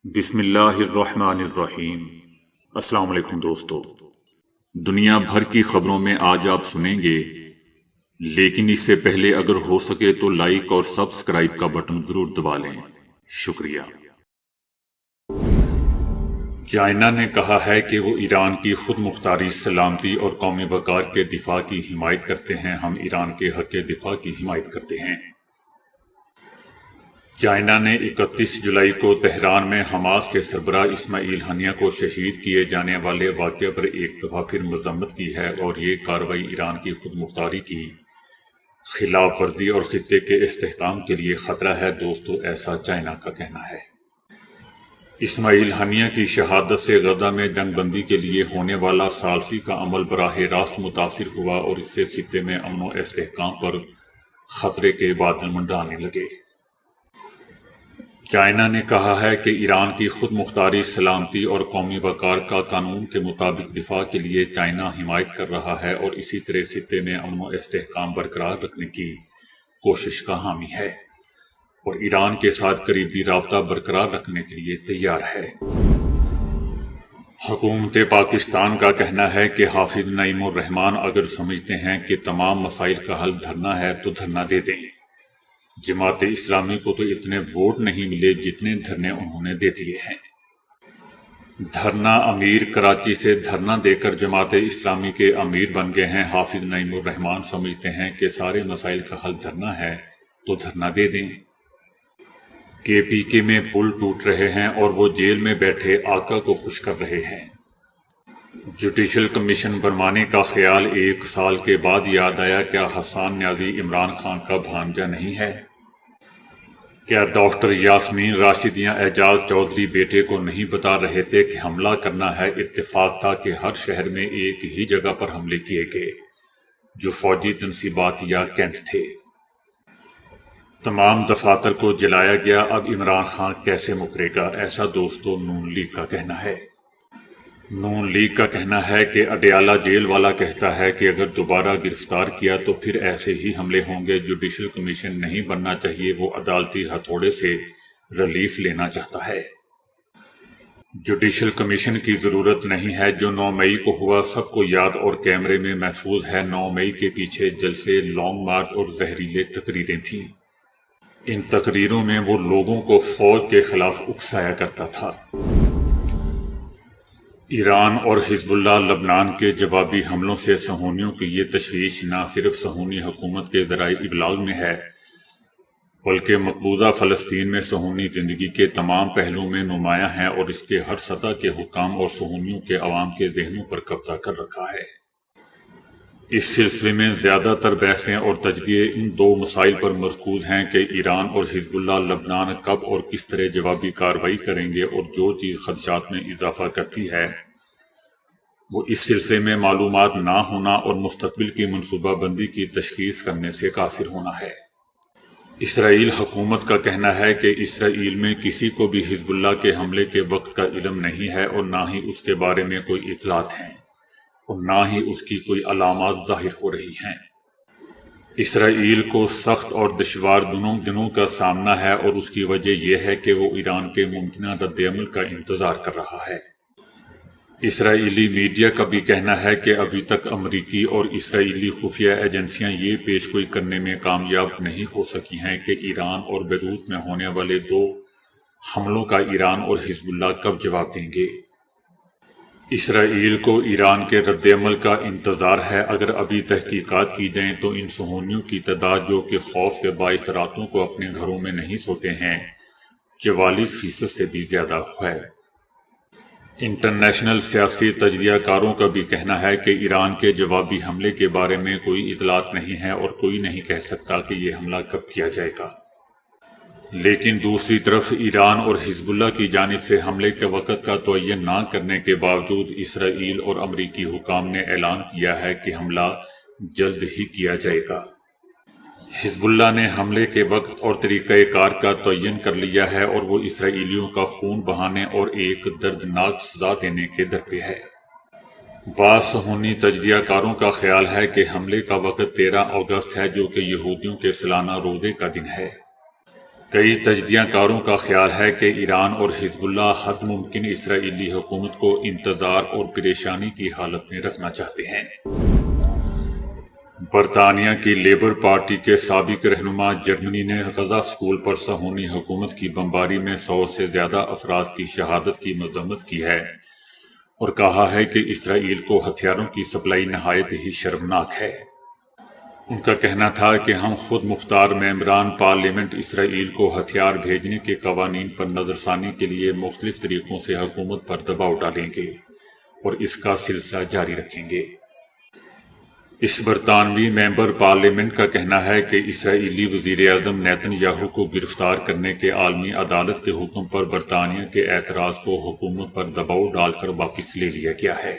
بسم اللہ الرحمن الرحیم۔ السلام علیکم دوستو، دنیا بھر کی خبروں میں آج آپ سنیں گے، لیکن اس سے پہلے اگر ہو سکے تو لائک اور سبسکرائب کا بٹن ضرور دبا لیں۔ شکریہ۔ چائنا نے کہا ہے کہ وہ ایران کی خود مختاری، سلامتی اور قومی وقار کے دفاع کی حمایت کرتے ہیں۔ ہم ایران کے حق دفاع کی حمایت کرتے ہیں۔ چائنا نے 31 جولائی کو تہران میں حماس کے سربراہ اسماعیل ہنیہ کو شہید کیے جانے والے واقعہ پر ایک دفعہ پھر مذمت کی ہے، اور یہ کارروائی ایران کی خود مختاری کی خلاف ورزی اور خطے کے استحکام کے لیے خطرہ ہے۔ دوستو، ایسا چائنا کا کہنا ہے۔ اسماعیل ہنیہ کی شہادت سے غزہ میں جنگ بندی کے لیے ہونے والا ثالثی کا عمل براہ راست متاثر ہوا، اور اس سے خطے میں امن و استحکام پر خطرے کے بادل منڈلانے لگے۔ چائنا نے کہا ہے کہ ایران کی خود مختاری، سلامتی اور قومی وقار کا قانون کے مطابق دفاع کے لیے چائنا حمایت کر رہا ہے، اور اسی طرح خطے میں امن و استحکام برقرار رکھنے کی کوشش کا حامی ہے، اور ایران کے ساتھ قریبی رابطہ برقرار رکھنے کے لیے تیار ہے۔ حکومت پاکستان کا کہنا ہے کہ حافظ نعیم الرحمن اگر سمجھتے ہیں کہ تمام مسائل کا حل دھرنا ہے تو دھرنا دے دیں۔ جماعت اسلامی کو تو اتنے ووٹ نہیں ملے جتنے دھرنے انہوں نے دے دیے ہیں۔ دھرنا امیر کراچی سے دھرنا دے کر جماعت اسلامی کے امیر بن گئے ہیں۔ حافظ نعیم الرحمن سمجھتے ہیں کہ سارے مسائل کا حل دھرنا ہے تو دھرنا دے دیں۔ KPK میں پل ٹوٹ رہے ہیں اور وہ جیل میں بیٹھے آقا کو خوش کر رہے ہیں۔ جوڈیشل کمیشن بنوانے کا خیال 1 سال کے بعد یاد آیا۔ کیا حسان نیازی عمران خان کا بھانجا نہیں ہے؟ کیا ڈاکٹر یاسمین راشد یا اعجاز چودھری بیٹے کو نہیں بتا رہے تھے کہ حملہ کرنا ہے؟ اتفاق تھا کہ ہر شہر میں ایک ہی جگہ پر حملے کیے گئے جو فوجی تنصیبات یا کیمپ تھے۔ تمام دفاتر کو جلایا گیا، اب عمران خان کیسے مکرے گا؟ ایسا دوستو نون لیگ کا کہنا ہے۔ نون لیگ کا کہنا ہے کہ اڈیالہ جیل والا کہتا ہے کہ اگر دوبارہ گرفتار کیا تو پھر ایسے ہی حملے ہوں گے۔ جوڈیشل کمیشن نہیں بننا چاہیے، وہ عدالتی ہتھوڑے سے ریلیف لینا چاہتا ہے۔ جوڈیشل کمیشن کی ضرورت نہیں ہے۔ جو 9 مئی کو ہوا سب کو یاد اور کیمرے میں محفوظ ہے۔ 9 مئی کے پیچھے جلسے، لانگ مارچ اور زہریلے تقریریں تھیں۔ ان تقریروں میں وہ لوگوں کو فوج کے خلاف اکسایا کرتا تھا۔ ایران اور حزب اللہ لبنان کے جوابی حملوں سے صہیونیوں کی یہ تشویش نہ صرف صہیونی حکومت کے ذرائع ابلاغ میں ہے، بلکہ مقبوضہ فلسطین میں صہیونی زندگی کے تمام پہلوؤں میں نمایاں ہے، اور اس کے ہر سطح کے حکام اور صہیونیوں کے عوام کے ذہنوں پر قبضہ کر رکھا ہے۔ اس سلسلے میں زیادہ تر بحثیں اور تجزیے ان 2 مسائل پر مرکوز ہیں کہ ایران اور حزب اللہ لبنان کب اور کس طرح جوابی کارروائی کریں گے، اور جو چیز خدشات میں اضافہ کرتی ہے وہ اس سلسلے میں معلومات نہ ہونا اور مستقبل کی منصوبہ بندی کی تشخیص کرنے سے قاصر ہونا ہے۔ اسرائیل حکومت کا کہنا ہے کہ اسرائیل میں کسی کو بھی حزب اللہ کے حملے کے وقت کا علم نہیں ہے، اور نہ ہی اس کے بارے میں کوئی اطلاعات ہیں، اور نہ ہی اس کی کوئی علامات ظاہر ہو رہی ہیں۔ اسرائیل کو سخت اور دشوار دنوں کا سامنا ہے، اور اس کی وجہ یہ ہے کہ وہ ایران کے ممکنہ رد عمل کا انتظار کر رہا ہے۔ اسرائیلی میڈیا کا بھی کہنا ہے کہ ابھی تک امریکی اور اسرائیلی خفیہ ایجنسیاں یہ پیشگوئی کرنے میں کامیاب نہیں ہو سکی ہیں کہ ایران اور بیروت میں ہونے والے 2 حملوں کا ایران اور حزب اللہ کب جواب دیں گے۔ اسرائیل کو ایران کے رد عمل کا انتظار ہے۔ اگر ابھی تحقیقات کی جائیں تو ان صہیونیوں کی تعداد جو کہ خوف کے باعث راتوں کو اپنے گھروں میں نہیں سوتے ہیں 44% سے بھی زیادہ ہے۔ انٹرنیشنل سیاسی تجزیہ کاروں کا بھی کہنا ہے کہ ایران کے جوابی حملے کے بارے میں کوئی اطلاعات نہیں ہے، اور کوئی نہیں کہہ سکتا کہ یہ حملہ کب کیا جائے گا۔ لیکن دوسری طرف ایران اور حزب اللہ کی جانب سے حملے کے وقت کا تعین نہ کرنے کے باوجود اسرائیل اور امریکی حکام نے اعلان کیا ہے کہ حملہ جلد ہی کیا جائے گا۔ حزب اللہ نے حملے کے وقت اور طریقہ کار کا تعین کر لیا ہے، اور وہ اسرائیلیوں کا خون بہانے اور ایک دردناک سزا دینے کے درپے ہے۔ بعض صہیونی تجزیہ کاروں کا خیال ہے کہ حملے کا وقت 13 اگست ہے، جو کہ یہودیوں کے سالانہ روزے کا دن ہے۔ کئی تجزیہ کاروں کا خیال ہے کہ ایران اور حزب اللہ حد ممکن اسرائیلی حکومت کو انتظار اور پریشانی کی حالت میں رکھنا چاہتے ہیں۔ برطانیہ کی لیبر پارٹی کے سابق رہنما جرمنی نے غزہ اسکول پر صہیونی حکومت کی بمباری میں 100 سے زیادہ افراد کی شہادت کی مذمت کی ہے اور کہا ہے کہ اسرائیل کو ہتھیاروں کی سپلائی نہایت ہی شرمناک ہے۔ ان کا کہنا تھا کہ ہم خود مختار ممبران پارلیمنٹ اسرائیل کو ہتھیار بھیجنے کے قوانین پر نظر ثانی کے لیے مختلف طریقوں سے حکومت پر دباؤ ڈالیں گے اور اس کا سلسلہ جاری رکھیں گے۔ اس برطانوی ممبر پارلیمنٹ کا کہنا ہے کہ اسرائیلی وزیر اعظم نیتن یاہو کو گرفتار کرنے کے عالمی عدالت کے حکم پر برطانیہ کے اعتراض کو حکومت پر دباؤ ڈال کر واپس لے لیا گیا ہے۔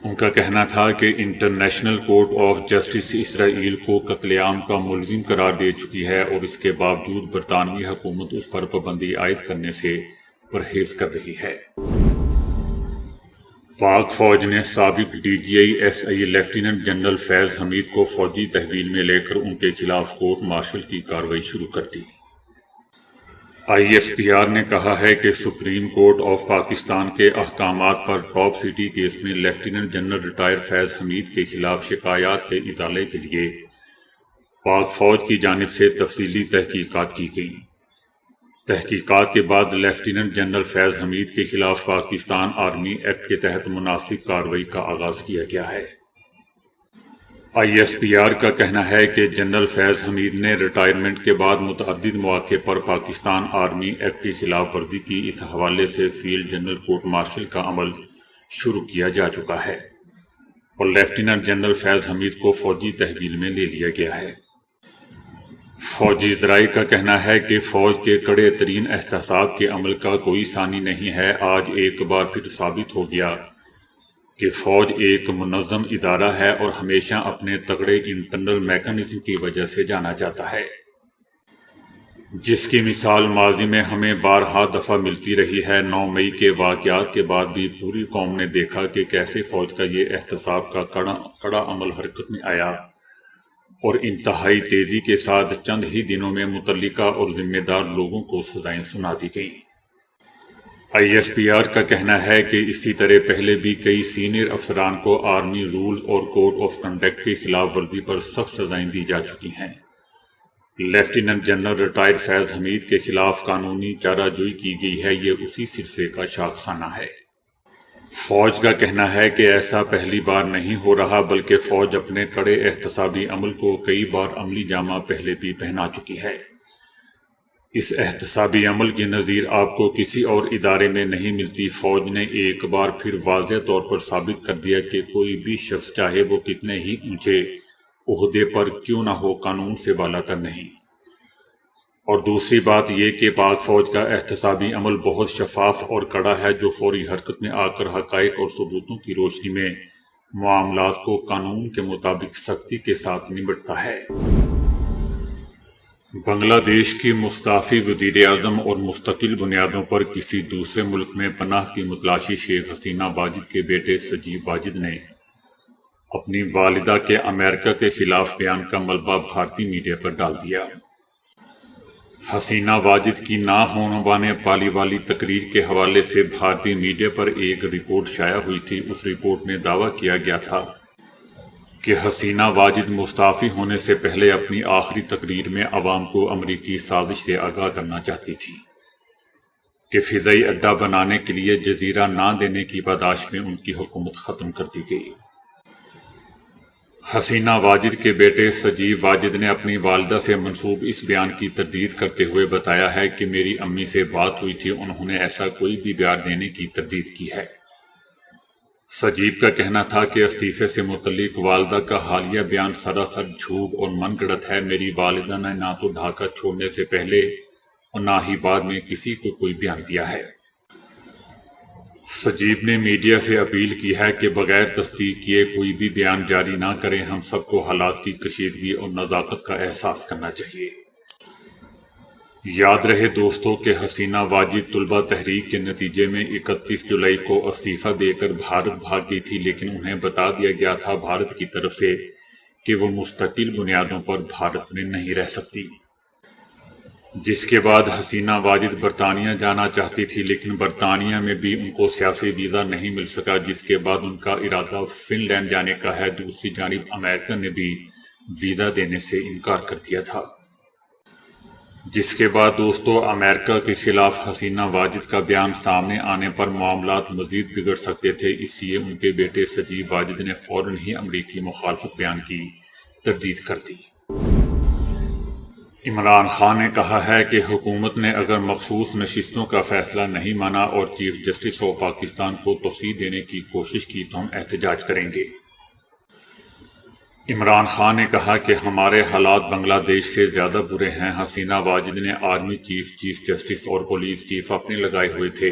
ان کا کہنا تھا کہ انٹرنیشنل کورٹ آف جسٹس اسرائیل کو قتل عام کا ملزم قرار دے چکی ہے اور اس کے باوجود برطانوی حکومت اس پر پابندی عائد کرنے سے پرہیز کر رہی ہے۔ پاک فوج نے سابق D G I S I lieutenant general Faiz Hameed کو فوجی تحویل میں لے کر ان کے خلاف کورٹ مارشل کی کارروائی شروع کر دی۔ آئی ایس پی آر نے کہا ہے کہ سپریم کورٹ آف پاکستان کے احکامات پر ٹاپ سٹی کیس میں لیفٹیننٹ جنرل ریٹائر فیض حمید کے خلاف شکایات کے ازالے کے لیے پاک فوج کی جانب سے تفصیلی تحقیقات کی گئیں۔ تحقیقات کے بعد لیفٹیننٹ جنرل فیض حمید کے خلاف پاکستان آرمی ایکٹ کے تحت مناسب کارروائی کا آغاز کیا گیا ہے۔ آئی ایس پی آر کا کہنا ہے کہ جنرل فیض حمید نے ریٹائرمنٹ کے بعد متعدد مواقع پر پاکستان آرمی ایکٹ کی خلاف ورزی کی، اس حوالے سے فیلڈ جنرل کورٹ مارشل کا عمل شروع کیا جا چکا ہے اور لیفٹیننٹ جنرل فیض حمید کو فوجی تحویل میں لے لیا گیا ہے۔ فوجی ذرائع کا کہنا ہے کہ فوج کے کڑے ترین احتساب کے عمل کا کوئی ثانی نہیں ہے۔ آج ایک بار پھر ثابت ہو گیا کہ فوج ایک منظم ادارہ ہے اور ہمیشہ اپنے تگڑے انٹرنل میکانزم کی وجہ سے جانا جاتا ہے، جس کی مثال ماضی میں ہمیں بارہا دفعہ ملتی رہی ہے۔ 9 مئی کے واقعات کے بعد بھی پوری قوم نے دیکھا کہ کیسے فوج کا یہ احتساب کا کڑا عمل حرکت میں آیا اور انتہائی تیزی کے ساتھ چند ہی دنوں میں متعلقہ اور ذمہ دار لوگوں کو سزائیں سنا دی گئیں۔ آئی ایس پی آر کا کہنا ہے کہ اسی طرح پہلے بھی کئی سینئر افسران کو آرمی رول اور کوڈ آف کنڈکٹ کی خلاف ورزی پر سخت سزائیں دی جا چکی ہیں۔ لیفٹیننٹ جنرل ریٹائرڈ فیض حمید کے خلاف قانونی چارہ جوئی کی گئی ہے، یہ اسی سلسلے کا شاخسانہ ہے۔ فوج کا کہنا ہے کہ ایسا پہلی بار نہیں ہو رہا، بلکہ فوج اپنے کڑے احتسابی عمل کو کئی بار عملی جامہ پہلے بھی پہنا چکی ہے۔ اس احتسابی عمل کی نظیر آپ کو کسی اور ادارے میں نہیں ملتی۔ فوج نے ایک بار پھر واضح طور پر ثابت کر دیا کہ کوئی بھی شخص چاہے وہ کتنے ہی اونچے عہدے پر کیوں نہ ہو، قانون سے بالاتر نہیں۔ اور دوسری بات یہ کہ پاک فوج کا احتسابی عمل بہت شفاف اور کڑا ہے، جو فوری حرکت میں آ کر حقائق اور ثبوتوں کی روشنی میں معاملات کو قانون کے مطابق سختی کے ساتھ نمٹتا ہے۔ بنگلہ دیش کی مستعفی وزیر اعظم اور مستقل بنیادوں پر کسی دوسرے ملک میں پناہ کی متلاشی شیخ حسینہ واجد کے بیٹے سجیو واجد نے اپنی والدہ کے امریکہ کے خلاف بیان کا ملبہ بھارتی میڈیا پر ڈال دیا۔ حسینہ واجد کی نہ ہونے والی والی تقریر کے حوالے سے بھارتی میڈیا پر ایک رپورٹ شائع ہوئی تھی۔ اس رپورٹ میں دعویٰ کیا گیا تھا کہ حسینہ واجد مستعفی ہونے سے پہلے اپنی آخری تقریر میں عوام کو امریکی سازش سے آگاہ کرنا چاہتی تھی کہ فضائی اڈہ بنانے کے لیے جزیرہ نہ دینے کی پاداش میں ان کی حکومت ختم کر دی گئی۔ حسینہ واجد کے بیٹے سجیو واجد نے اپنی والدہ سے منسوب اس بیان کی تردید کرتے ہوئے بتایا ہے کہ میری امی سے بات ہوئی تھی، انہوں نے ایسا کوئی بھی بیان دینے کی تردید کی ہے۔ سجیو کا کہنا تھا کہ استعفے سے متعلق والدہ کا حالیہ بیان سراسر جھوٹ اور من گڑت ہے۔ میری والدہ نے نہ تو ڈھاکہ چھوڑنے سے پہلے اور نہ ہی بعد میں کسی کو کوئی بیان دیا ہے۔ سجیو نے میڈیا سے اپیل کی ہے کہ بغیر تصدیق کیے کوئی بھی بیان جاری نہ کریں۔ ہم سب کو حالات کی کشیدگی اور نزاکت کا احساس کرنا چاہیے۔ یاد رہے دوستو کہ حسینہ واجد طلبہ تحریک کے نتیجے میں 31 جولائی کو استعفیٰ دے کر بھارت بھاگ گئی تھی، لیکن انہیں بتا دیا گیا تھا بھارت کی طرف سے کہ وہ مستقل بنیادوں پر بھارت میں نہیں رہ سکتی۔ جس کے بعد حسینہ واجد برطانیہ جانا چاہتی تھی، لیکن برطانیہ میں بھی ان کو سیاسی ویزا نہیں مل سکا، جس کے بعد ان کا ارادہ فن لینڈ جانے کا ہے۔ دوسری جانب امریکہ نے بھی ویزا دینے سے انکار کر دیا تھا، جس کے بعد دوستو امریکہ کے خلاف حسینہ واجد کا بیان سامنے آنے پر معاملات مزید بگڑ سکتے تھے، اس لیے ان کے بیٹے سجیو واجد نے فوراً ہی امریکی مخالفت بیان کی تردید کر دی۔ عمران خان نے کہا ہے کہ حکومت نے اگر مخصوص نشستوں کا فیصلہ نہیں مانا اور چیف جسٹس آف پاکستان کو توسیع دینے کی کوشش کی تو ہم احتجاج کریں گے۔ عمران خان نے کہا کہ ہمارے حالات بنگلہ دیش سے زیادہ برے ہیں۔ حسینہ واجد نے آرمی چیف جسٹس اور پولیس چیف اپنے لگائے ہوئے تھے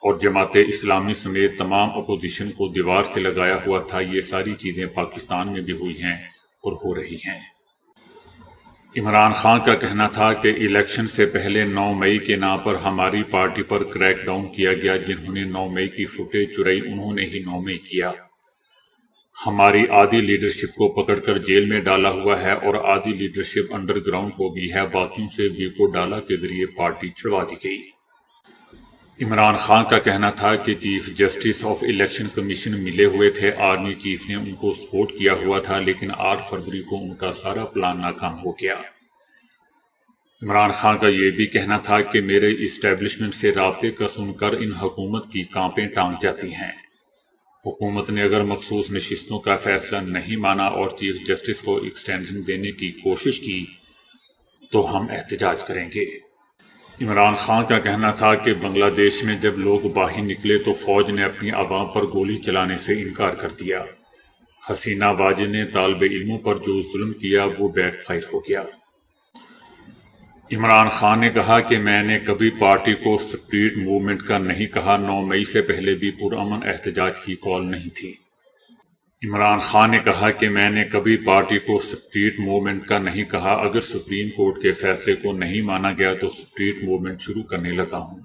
اور جماعت اسلامی سمیت تمام اپوزیشن کو دیوار سے لگایا ہوا تھا۔ یہ ساری چیزیں پاکستان میں بھی ہوئی ہیں اور ہو رہی ہیں۔ عمران خان کا کہنا تھا کہ الیکشن سے پہلے 9 مئی کے نام پر ہماری پارٹی پر کریک ڈاؤن کیا گیا۔ جنہوں نے 9 مئی کی فوٹیج چرائی انہوں نے ہی 9 مئی کیا۔ ہماری آدھی لیڈرشپ کو پکڑ کر جیل میں ڈالا ہوا ہے اور آدھی لیڈرشپ انڈر گراؤنڈ ہو گئی ہے۔ باقیوں سے ویکو ڈالا کے ذریعے پارٹی چھڑوا دی گئی۔ عمران خان کا کہنا تھا کہ chief justice of election commission ملے ہوئے تھے، آرمی چیف نے ان کو سپورٹ کیا ہوا تھا، لیکن 8 فروری کو ان کا سارا پلان ناکام ہو گیا۔ عمران خان کا یہ بھی کہنا تھا کہ میرے اسٹیبلشمنٹ سے رابطے کا سن کر ان حکومت کی کانپیں ٹانگ جاتی ہیں۔ حکومت نے اگر مخصوص نشستوں کا فیصلہ نہیں مانا اور چیف جسٹس کو ایکسٹینشن دینے کی کوشش کی تو ہم احتجاج کریں گے۔ عمران خان کا کہنا تھا کہ بنگلہ دیش میں جب لوگ باہر نکلے تو فوج نے اپنی عوام پر گولی چلانے سے انکار کر دیا۔ حسینہ واجد نے طالب علموں پر جو ظلم کیا وہ بیک فائر ہو گیا۔ عمران خان نے کہا کہ میں نے کبھی پارٹی کو اسٹریٹ موومنٹ کا نہیں کہا، 9 مئی سے پہلے بھی پرامن احتجاج کی کال نہیں تھی۔ عمران خان نے کہا کہ میں نے کبھی پارٹی کو اسٹریٹ موومنٹ کا نہیں کہا، اگر سپریم کورٹ کے فیصلے کو نہیں مانا گیا تو اسٹریٹ موومنٹ شروع کرنے لگا ہوں۔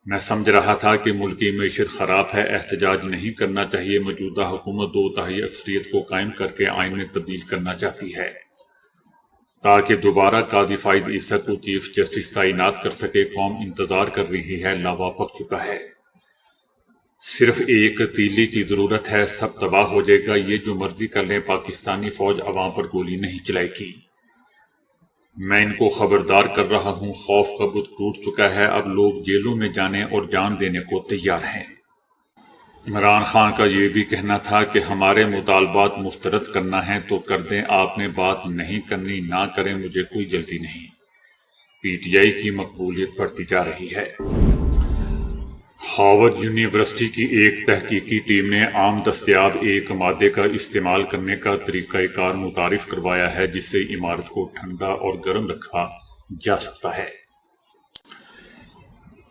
میں سمجھ رہا تھا کہ ملک کی معیشت خراب ہے، احتجاج نہیں کرنا چاہیے۔ موجودہ حکومت 2/3 اکثریت کو قائم کر کے آئین میں تبدیل کرنا چاہتی ہے تاکہ دوبارہ قاضی فائز عیسیٰ کو چیف جسٹس تعینات کر سکے۔ قوم انتظار کر رہی ہے، لاوا پک چکا ہے، صرف ایک تیلی کی ضرورت ہے، سب تباہ ہو جائے گا۔ یہ جو مرضی کر لیں، پاکستانی فوج عوام پر گولی نہیں چلائے گی۔ میں ان کو خبردار کر رہا ہوں، خوف کا بت ٹوٹ چکا ہے، اب لوگ جیلوں میں جانے اور جان دینے کو تیار ہیں۔ عمران خان کا یہ بھی کہنا تھا کہ ہمارے مطالبات مسترد کرنا ہے تو کر دیں، آپ نے بات نہیں کرنی نہ کریں، مجھے کوئی جلدی نہیں۔ پی ٹی آئی کی مقبولیت بڑھتی جا رہی ہے۔ ہارورڈ یونیورسٹی کی ایک تحقیقی ٹیم نے عام دستیاب ایک مادے کا استعمال کرنے کا طریقہ کار متعارف کروایا ہے جس سے عمارت کو ٹھنڈا اور گرم رکھا جا سکتا ہے۔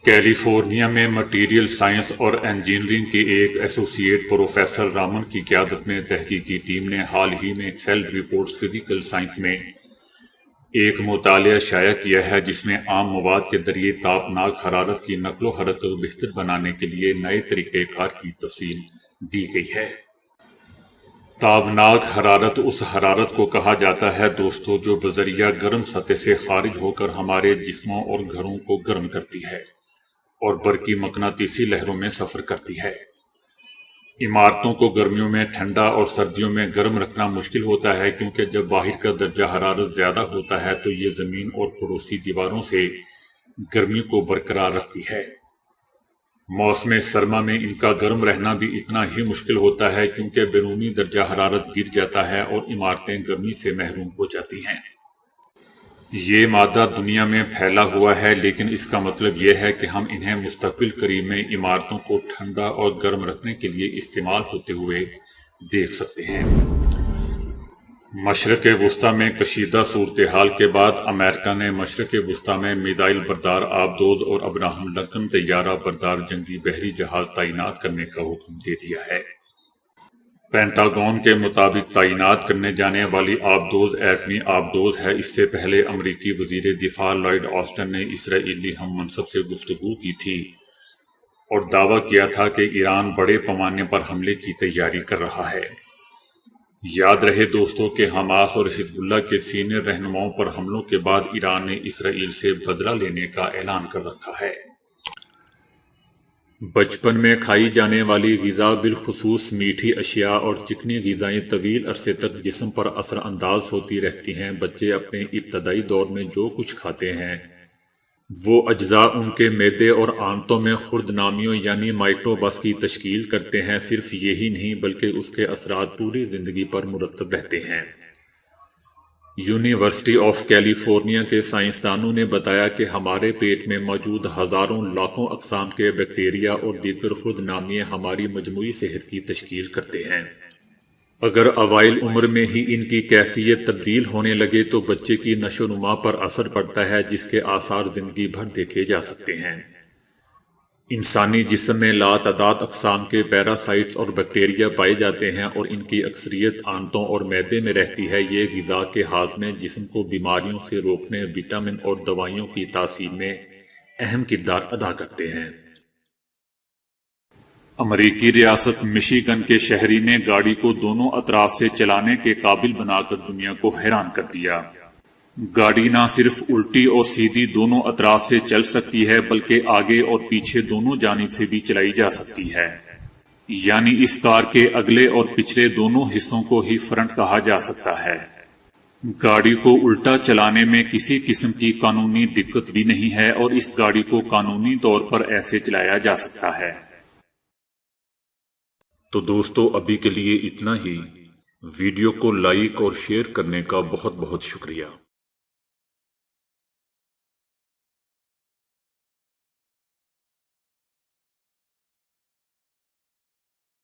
کیلیفورنیا میں مٹیریل سائنس اور انجینئرنگ کے ایک ایسوسی ایٹ پروفیسر رامن کی قیادت میں تحقیقی ٹیم نے حال ہی میں سیل رپورٹس فزیکل سائنس میں ایک مطالعہ شائع کیا ہے جس میں عام مواد کے ذریعے تابناک حرارت کی نقل و حرکت بہتر بنانے کے لیے نئے طریقہ کار کی تفصیل دی گئی ہے۔ تابناک حرارت اس حرارت کو کہا جاتا ہے دوستو جو بذریعہ گرم سطح سے خارج ہو کر ہمارے جسموں اور گھروں کو گرم کرتی ہے اور برقی مقناطیسی لہروں میں سفر کرتی ہے۔ عمارتوں کو گرمیوں میں ٹھنڈا اور سردیوں میں گرم رکھنا مشکل ہوتا ہے کیونکہ جب باہر کا درجہ حرارت زیادہ ہوتا ہے تو یہ زمین اور پڑوسی دیواروں سے گرمی کو برقرار رکھتی ہے۔ موسم سرما میں ان کا گرم رہنا بھی اتنا ہی مشکل ہوتا ہے کیونکہ بیرونی درجہ حرارت گر جاتا ہے اور عمارتیں گرمی سے محروم ہو جاتی ہیں۔ یہ مادہ دنیا میں پھیلا ہوا ہے لیکن اس کا مطلب یہ ہے کہ ہم انہیں مستقبل قریب میں عمارتوں کو ٹھنڈا اور گرم رکھنے کے لیے استعمال ہوتے ہوئے دیکھ سکتے ہیں۔ مشرق وسطی میں کشیدہ صورتحال کے بعد امریکہ نے مشرق وسطی میں میزائل بردار آبدوز اور ابراہم لنکن طیارہ بردار جنگی بحری جہاز تعینات کرنے کا حکم دے دیا ہے۔ پینٹاگون کے مطابق تعینات کرنے جانے والی آبدوز ایٹمی آبدوز ہے۔ اس سے پہلے امریکی وزیر دفاع لائیڈ آسٹن نے اسرائیلی ہم منصب سے گفتگو کی تھی اور دعویٰ کیا تھا کہ ایران بڑے پیمانے پر حملے کی تیاری کر رہا ہے۔ یاد رہے دوستوں کہ حماس اور حزب اللہ کے سینئر رہنماؤں پر حملوں کے بعد ایران نے اسرائیل سے بدلہ لینے کا اعلان کر رکھا ہے۔ بچپن میں کھائی جانے والی غذا بالخصوص میٹھی اشیاء اور چکنی غذائیں طویل عرصے تک جسم پر اثر انداز ہوتی رہتی ہیں۔ بچے اپنے ابتدائی دور میں جو کچھ کھاتے ہیں وہ اجزاء ان کے معدے اور آنتوں میں خرد نامیوں یعنی مائکروبس کی تشکیل کرتے ہیں۔ صرف یہی نہیں بلکہ اس کے اثرات پوری زندگی پر مرتب رہتے ہیں۔ یونیورسٹی آف کیلیفورنیا کے سائنسدانوں نے بتایا کہ ہمارے پیٹ میں موجود ہزاروں لاکھوں اقسام کے بیکٹیریا اور دیگر خرد نامیے ہماری مجموعی صحت کی تشکیل کرتے ہیں۔ اگر اوائل عمر میں ہی ان کی کیفیت تبدیل ہونے لگے تو بچے کی نشو و نما پر اثر پڑتا ہے، جس کے آثار زندگی بھر دیکھے جا سکتے ہیں۔ انسانی جسم میں لاتعداد اقسام کے پیراسائٹس اور بیکٹیریا پائے جاتے ہیں اور ان کی اکثریت آنتوں اور معدے میں رہتی ہے۔ یہ غذا کے ہاضمے، جسم کو بیماریوں سے روکنے، وٹامن اور دوائیوں کی تاثیر میں اہم کردار ادا کرتے ہیں۔ امریکی ریاست مشیگن کے شہری نے گاڑی کو دونوں اطراف سے چلانے کے قابل بنا کر دنیا کو حیران کر دیا۔ گاڑی نہ صرف الٹی اور سیدھی دونوں اطراف سے چل سکتی ہے بلکہ آگے اور پیچھے دونوں جانب سے بھی چلائی جا سکتی ہے، یعنی اس کار کے اگلے اور پچھلے دونوں حصوں کو ہی فرنٹ کہا جا سکتا ہے۔ گاڑی کو الٹا چلانے میں کسی قسم کی قانونی دقت بھی نہیں ہے اور اس گاڑی کو قانونی طور پر ایسے چلایا جا سکتا ہے۔ تو دوستو ابھی کے لیے اتنا ہی۔ ویڈیو کو لائک اور شیئر کرنے کا بہت بہت شکریہ۔